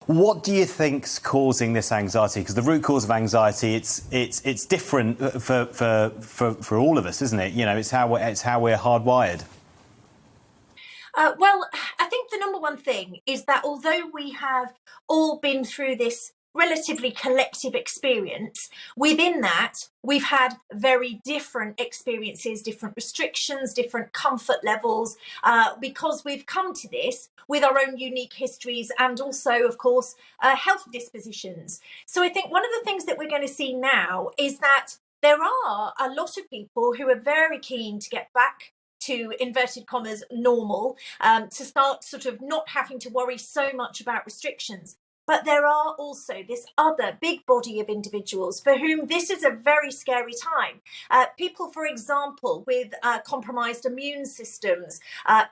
What do you think's causing this anxiety? Because the root cause of anxiety, it's different for all of us, isn't it? You know, it's how we're hardwired. Well, I think the number one thing is that although we have all been through this relatively collective experience, within that, we've had very different experiences, different restrictions, different comfort levels, because we've come to this with our own unique histories and also, of course, health dispositions. So I think one of the things that we're going to see now is that there are a lot of people who are very keen to get back to inverted commas normal, to start sort of not having to worry so much about restrictions. But there are also this other big body of individuals for whom this is a very scary time. People, for example, with compromised immune systems,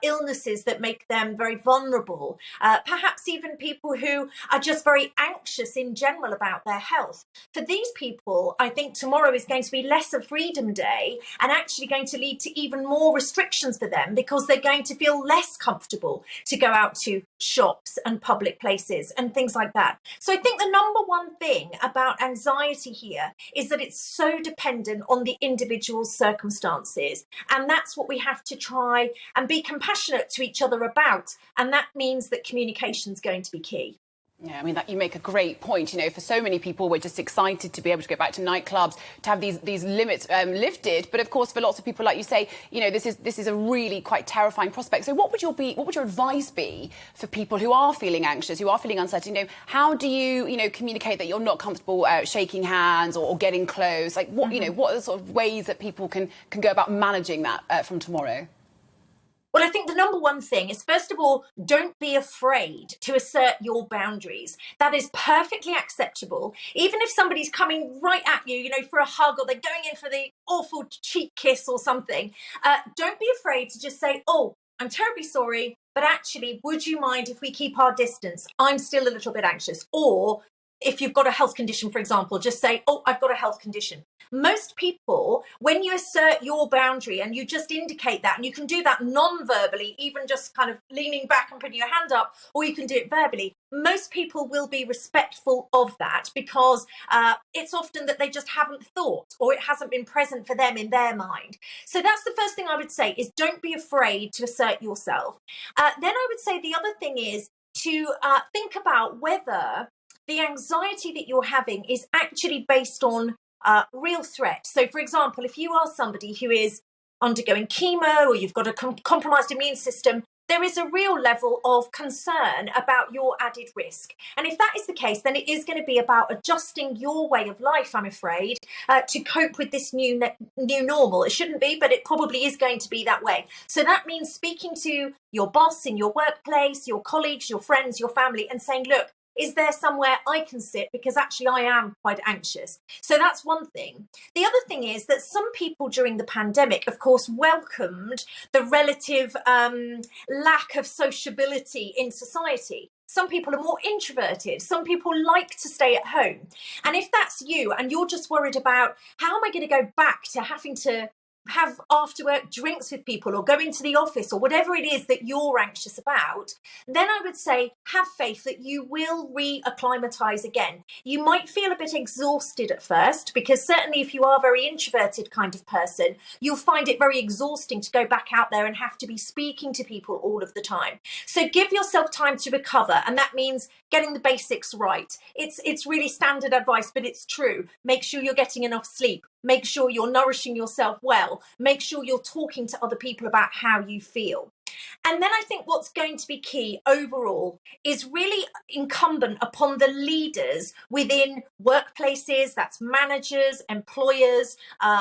illnesses that make them very vulnerable, perhaps even people who are just very anxious in general about their health. For these people, I think tomorrow is going to be less a freedom day and actually going to lead to even more restrictions for them because they're going to feel less comfortable to go out to shops and public places and things like that. So I think the number one thing about anxiety here is that it's so dependent on the individual's circumstances. And that's what we have to try and be compassionate to each other about. And that means that communication is going to be key. Yeah, I mean, you make a great point. You know, for so many people, we're just excited to be able to go back to nightclubs, to have these limits lifted. But of course, for lots of people, like you say, you know, this is a really quite terrifying prospect. So what would your advice be for people who are feeling anxious, who are feeling uncertain? You know, how do you communicate that you're not comfortable shaking hands or getting close? Like, what what are the sort of ways that people can go about managing that from tomorrow? Well, I think the number one thing is, first of all, don't be afraid to assert your boundaries. That is perfectly acceptable. Even if somebody's coming right at you, you know, for a hug, or they're going in for the awful cheek kiss or something, don't be afraid to just say, oh, I'm terribly sorry, but actually, would you mind if we keep our distance? I'm still a little bit anxious. Or if you've got a health condition, for example, just say, oh, I've got a health condition. Most people, when you assert your boundary and you just indicate that, and you can do that non-verbally, even just kind of leaning back and putting your hand up, or you can do it verbally, most people will be respectful of that because it's often that they just haven't thought, or it hasn't been present for them in their mind. So that's the first thing I would say, is don't be afraid to assert yourself. Then I would say the other thing is to think about whether the anxiety that you're having is actually based on real threat. So, for example, if you are somebody who is undergoing chemo, or you've got a compromised immune system, there is a real level of concern about your added risk. And if that is the case, then it is going to be about adjusting your way of life, I'm afraid, to cope with this new normal. It shouldn't be, but it probably is going to be that way. So that means speaking to your boss in your workplace, your colleagues, your friends, your family, and saying, look, is there somewhere I can sit? Because actually I am quite anxious. So that's one thing. The other thing is that some people during the pandemic, of course, welcomed the relative lack of sociability in society. Some people are more introverted. Some people like to stay at home. And if that's you and you're just worried about how am I going to go back to having to have after work drinks with people or go into the office or whatever it is that you're anxious about, then I would say have faith that you will re-acclimatise again. You might feel a bit exhausted at first, because certainly if you are a very introverted kind of person, you'll find it very exhausting to go back out there and have to be speaking to people all of the time. So give yourself time to recover, and that means getting the basics right. It's really standard advice, but it's true. Make sure you're getting enough sleep. Make sure you're nourishing yourself well. Make sure you're talking to other people about how you feel. And then I think what's going to be key overall is really incumbent upon the leaders within workplaces, that's managers, employers,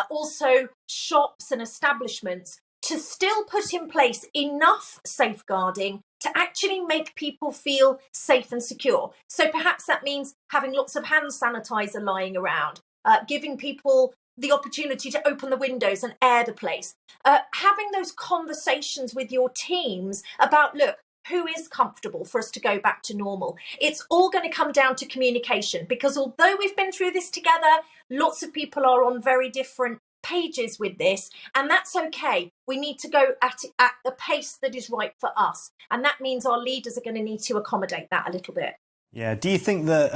also shops and establishments, to still put in place enough safeguarding to actually make people feel safe and secure. So perhaps that means having lots of hand sanitizer lying around, giving people the opportunity to open the windows and air the place, having those conversations with your teams about, look, who is comfortable for us to go back to normal? It's all going to come down to communication, because although we've been through this together, lots of people are on very different pages with this, and that's okay. We need to go at the pace that is right for us, and that means our leaders are going to need to accommodate that a little bit. Yeah. Do you think that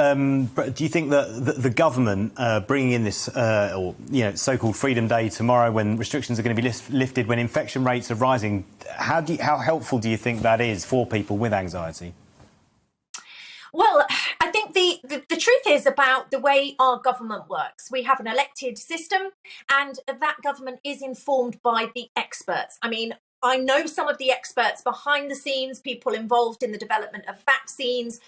the government bringing in this so-called Freedom Day tomorrow, when restrictions are going to be lifted, when infection rates are rising, how helpful do you think that is for people with anxiety? Well, I think the truth is about the way our government works. We have an elected system, and that government is informed by the experts. I mean, I know some of the experts behind the scenes, people involved in the development of vaccines,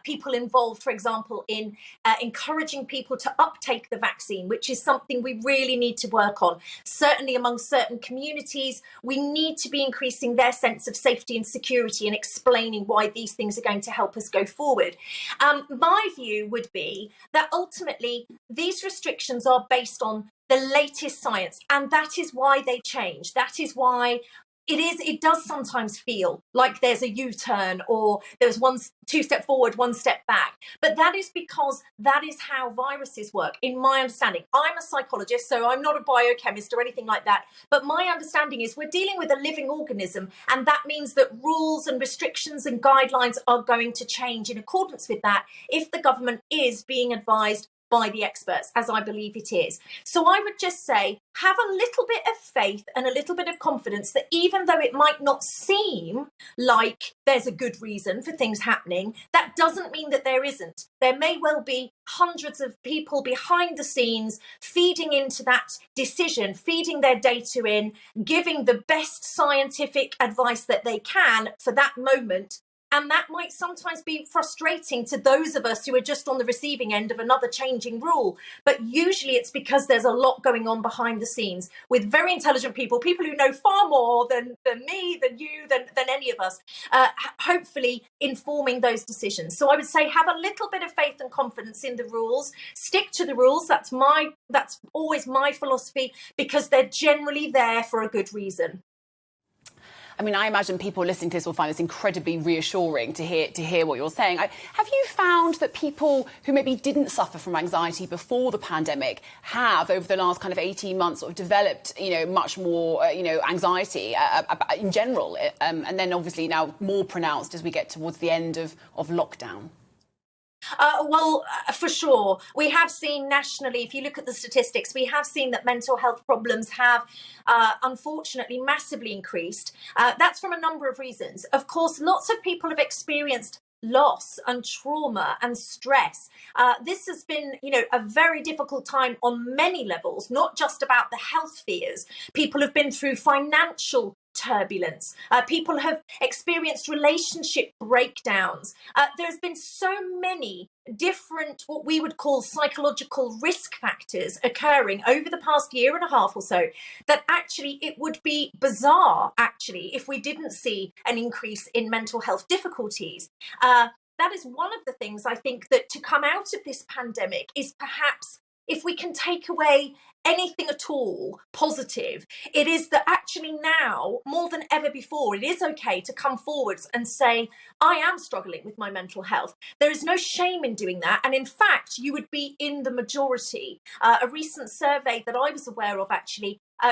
people involved, for example, in encouraging people to uptake the vaccine, which is something we really need to work on. Certainly among certain communities, we need to be increasing their sense of safety and security and explaining why these things are going to help us go forward. My view would be that ultimately these restrictions are based on the latest science, and that is why they change. That is why it does sometimes feel like there's a U-turn, or there's two step forward, one step back. But that is because that is how viruses work, in my understanding. I'm a psychologist, so I'm not a biochemist or anything like that. But my understanding is we're dealing with a living organism, and that means that rules and restrictions and guidelines are going to change in accordance with that if the government is being advised by the experts, as I believe it is. So I would just say, have a little bit of faith and a little bit of confidence that even though it might not seem like there's a good reason for things happening, that doesn't mean that there isn't. There may well be hundreds of people behind the scenes feeding into that decision, feeding their data in, giving the best scientific advice that they can for that moment. And that might sometimes be frustrating to those of us who are just on the receiving end of another changing rule. But usually it's because there's a lot going on behind the scenes with very intelligent people who know far more than me, than you, than any of us, hopefully informing those decisions. So I would say have a little bit of faith and confidence in the rules. Stick to the rules. That's always my philosophy, because they're generally there for a good reason. I mean, I imagine people listening to this will find this incredibly reassuring to hear what you're saying. Have you found that people who maybe didn't suffer from anxiety before the pandemic have, over the last kind of 18 months, sort of developed, much more, anxiety in general, and then obviously now more pronounced as we get towards the end of lockdown? Well, for sure. We have seen nationally, if you look at the statistics, we have seen that mental health problems have, unfortunately, massively increased. That's from a number of reasons. Of course, lots of people have experienced loss and trauma and stress. This has been, a very difficult time on many levels, not just about the health fears. People have been through financial turbulence. People have experienced relationship breakdowns. There's been so many different, what we would call psychological risk factors occurring over the past year and a half or so, that actually it would be bizarre, if we didn't see an increase in mental health difficulties. That is one of the things I think that to come out of this pandemic is perhaps, if we can take away anything at all positive, it is that actually now, more than ever before, it is okay to come forwards and say, I am struggling with my mental health. There is no shame in doing that. And in fact, you would be in the majority. A recent survey that I was aware of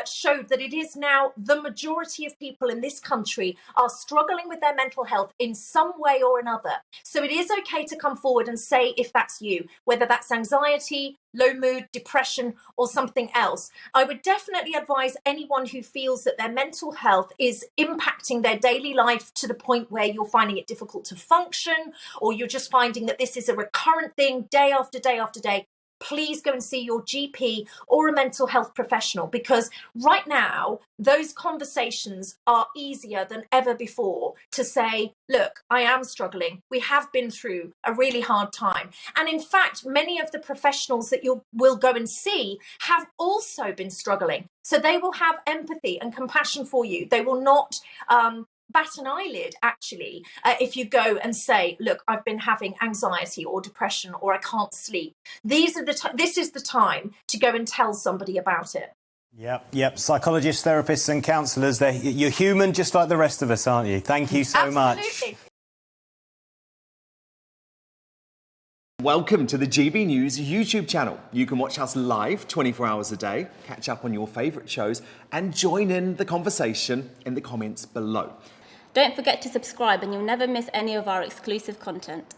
showed that it is now the majority of people in this country are struggling with their mental health in some way or another. So it is okay to come forward and say if that's you, whether that's anxiety, low mood, depression, or something else. I would definitely advise anyone who feels that their mental health is impacting their daily life to the point where you're finding it difficult to function, or you're just finding that this is a recurrent thing day after day after day, please go and see your GP or a mental health professional, because right now those conversations are easier than ever before to say, look, I am struggling. We have been through a really hard time. And in fact, many of the professionals that you will go and see have also been struggling. So they will have empathy and compassion for you. They will not bat an eyelid, if you go and say, look, I've been having anxiety or depression, or I can't sleep. This is the time to go and tell somebody about it. Yep. Psychologists, therapists and counsellors, you're human just like the rest of us, aren't you? Thank you so much. Welcome to the GB News YouTube channel. You can watch us live 24 hours a day, catch up on your favourite shows and join in the conversation in the comments below. Don't forget to subscribe and you'll never miss any of our exclusive content.